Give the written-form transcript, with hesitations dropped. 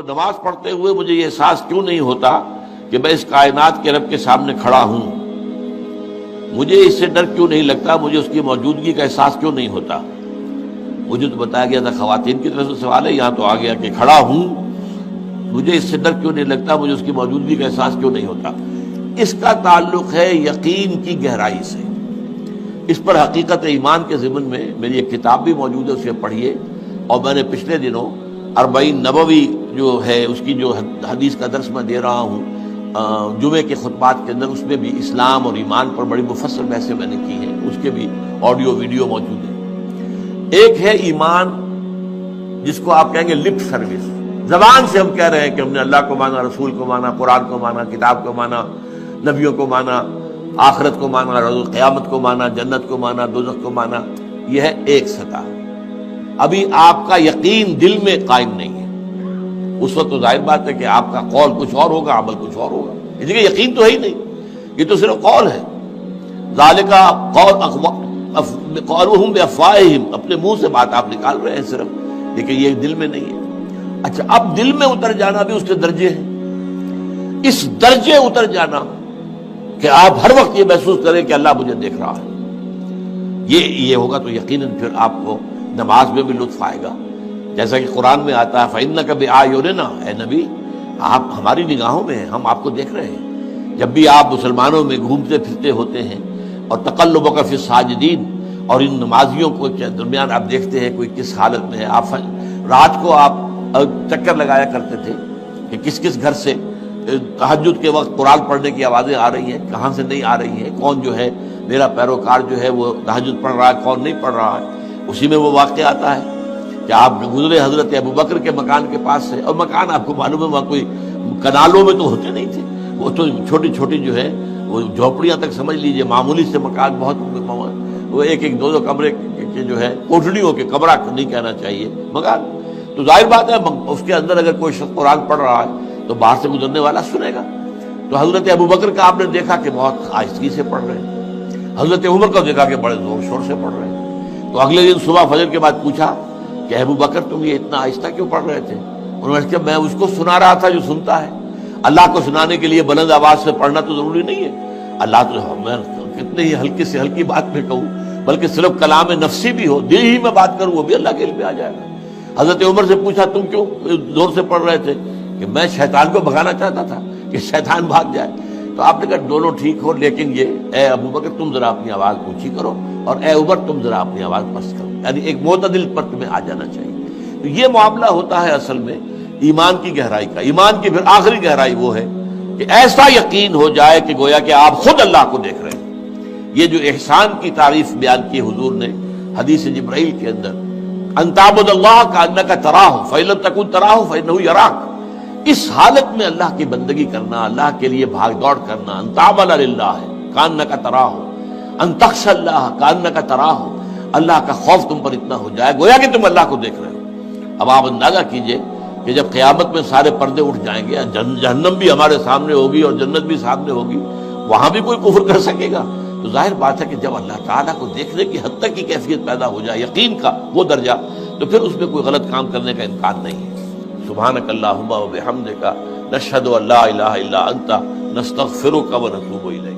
نماز پڑھتے ہوئے مجھے یہ احساس کیوں نہیں ہوتا کہ میں اس کائنات کے رب کے سامنے کھڑا ہوں؟ مجھے اس سے ڈر کیوں نہیں لگتا؟ مجھے اس کی موجودگی کا احساس کیوں نہیں ہوتا؟ مجھے تو بتایا گیا تھا خواتین کی طرف سے سوال ہے، یہاں تو آ گیا کہ کھڑا ہوں، مجھے اس سے ڈر کیوں نہیں لگتا؟ مجھے اس کی موجودگی کا احساس کیوں نہیں ہوتا؟ اس کا تعلق ہے یقین کی گہرائی سے۔ اس پر حقیقت ایمان کے ضمن میں میری ایک کتاب بھی موجود ہے، اسے پڑھیے۔ اور میں نے پچھلے دنوں 40 نبوی جو ہے اس کی جو حدیث کا درس میں دے رہا ہوں جمعے کے خطبات کے اندر، اس میں بھی اسلام اور ایمان پر بڑی مفصل بحثیں میں نے کی ہیں، اس کے بھی آڈیو ویڈیو موجود ہیں۔ ایک ہے ایمان جس کو آپ کہیں گے لپ سروس، زبان سے ہم کہہ رہے ہیں کہ ہم نے اللہ کو مانا، رسول کو مانا، قرآن کو مانا، کتاب کو مانا، نبیوں کو مانا، آخرت کو مانا، روز قیامت کو مانا، جنت کو مانا، دوزخ کو مانا۔ یہ ہے ایک سطح۔ ابھی آپ کا یقین دل میں قائم نہیں ہے۔ اس وقت تو ظاہر بات ہے کہ آپ کا قول کچھ اور ہوگا، عمل کچھ اور ہوگا، اس لیے یقین تو ہے ہی نہیں، یہ تو صرف قول ہے۔ ذالک قولہم بافواہہم، اپنے منہ سے بات آپ نکال رہے ہیں صرف، لیکن یہ دل میں نہیں ہے۔ اچھا، اب دل میں اتر جانا بھی اس کے درجے ہیں۔ اس درجے اتر جانا کہ آپ ہر وقت یہ محسوس کریں کہ اللہ مجھے دیکھ رہا ہے، یہ ہوگا تو یقیناً پھر آپ کو نماز میں بھی لطف آئے گا، جیسا کہ قرآن میں آتا ہے فَإِنَّكَ بِأَعْيُنِنَا، اے نبی آپ ہماری نگاہوں میں ہیں، ہم آپ کو دیکھ رہے ہیں۔ جب بھی آپ مسلمانوں میں گھومتے پھرتے ہوتے ہیں اور تقلبک فی الساجدین، اور ان نمازیوں کو درمیان آپ دیکھتے ہیں کوئی کس حالت میں ہے۔ آپ رات کو آپ چکر لگایا کرتے تھے کہ کس کس گھر سے تہجد کے وقت قرآن پڑھنے کی آوازیں آ رہی ہیں، کہاں سے نہیں آ رہی ہیں، کون جو ہے میرا پیروکار جو ہے وہ تہجد پڑھ رہا ہے، کون نہیں پڑھ رہا ہے۔ اسی میں وہ واقعہ آتا ہے کہ آپ گزرے حضرت ابوبکر کے مکان کے پاس سے، اور مکان آپ کو معلوم ہے وہاں کوئی کنالوں میں تو ہوتے نہیں تھے، وہ تو چھوٹی چھوٹی جو ہے وہ جھوپڑیاں تک سمجھ لیجئے، معمولی سے مکان، بہت وہ ایک دو کمرے کے جو ہے کوٹڑیوں کے، کمرہ نہیں کہنا چاہیے، مکان۔ تو ظاہر بات ہے اس کے اندر اگر کوئی شخص قرآن پڑھ رہا ہے تو باہر سے گزرنے والا سنے گا۔ تو حضرت ابوبکر کا آپ نے دیکھا کہ بہت آہستگی سے پڑھ رہے ہیں، حضرت عمر کا دیکھا کہ بڑے زور شور سے پڑھ رہے ہیں۔ تو اگلے دن صبح فجر کے بعد پوچھا کہ ابوبکر تم یہ اتنا آہستہ کیوں پڑھ رہے تھے؟ انہوں نے کہا میں اس کو سنا رہا تھا جو سنتا ہے۔ اللہ کو سنانے کے لیے بلند آواز سے پڑھنا تو ضروری نہیں ہے، اللہ تو میں کتنے ہی ہلکی سے ہلکی بات میں کہوں، بلکہ صرف کلام نفسی بھی ہو، دل ہی میں بات کروں، وہ بھی اللہ کے علم میں آ جائے گا۔ حضرت عمر سے پوچھا تم کیوں زور سے پڑھ رہے تھے؟ کہ میں شیطان کو بھگانا چاہتا تھا کہ شیطان بھاگ جائے۔ تو آپ نے کہا دونوں ٹھیک ہو، لیکن یہ اے ابوبکر تم ذرا اپنی آواز اونچی کرو، اور اے عمر تم ذرا اپنی آواز پست کرو، یعنی ایک معتدل پر تمہیں آ جانا چاہیے۔ تو یہ معاملہ ہوتا ہے اصل میں ایمان کی گہرائی کا۔ ایمان کی پھر آخری گہرائی وہ ہے کہ ایسا یقین ہو جائے کہ گویا کہ آپ خود اللہ کو دیکھ رہے ہیں۔ یہ جو احسان کی تعریف بیان کی حضور نے حدیث جبرائیل کے اندر، ان تعبد اللہ کانک تراہ فإن لم تکن تراہ فإنہ یراک، اس حالت میں اللہ کی بندگی کرنا، اللہ کے لیے بھاگ دوڑ کرنا، ان تعمل للہ کانک تراہ، ان تخشى اللہ کانک تراہ، اللہ کا خوف تم پر اتنا ہو جائے گویا کہ تم اللہ کو دیکھ رہے ہو۔ اب آپ اندازہ کیجئے کہ جب قیامت میں سارے پردے اٹھ جائیں گے، جہنم بھی ہمارے سامنے ہوگی اور جنت بھی سامنے ہوگی، وہاں بھی کوئی کفر کر سکے گا؟ تو ظاہر بات ہے کہ جب اللہ تعالیٰ کو دیکھنے کی حد تک کی کیفیت پیدا ہو جائے، یقین کا وہ درجہ، تو پھر اس میں کوئی غلط کام کرنے کا امکان نہیں ہے۔ سبحانک اللہم و بحمدک، نشہد ان لا الہ الا انت، نستغفرک و نتوب الیک۔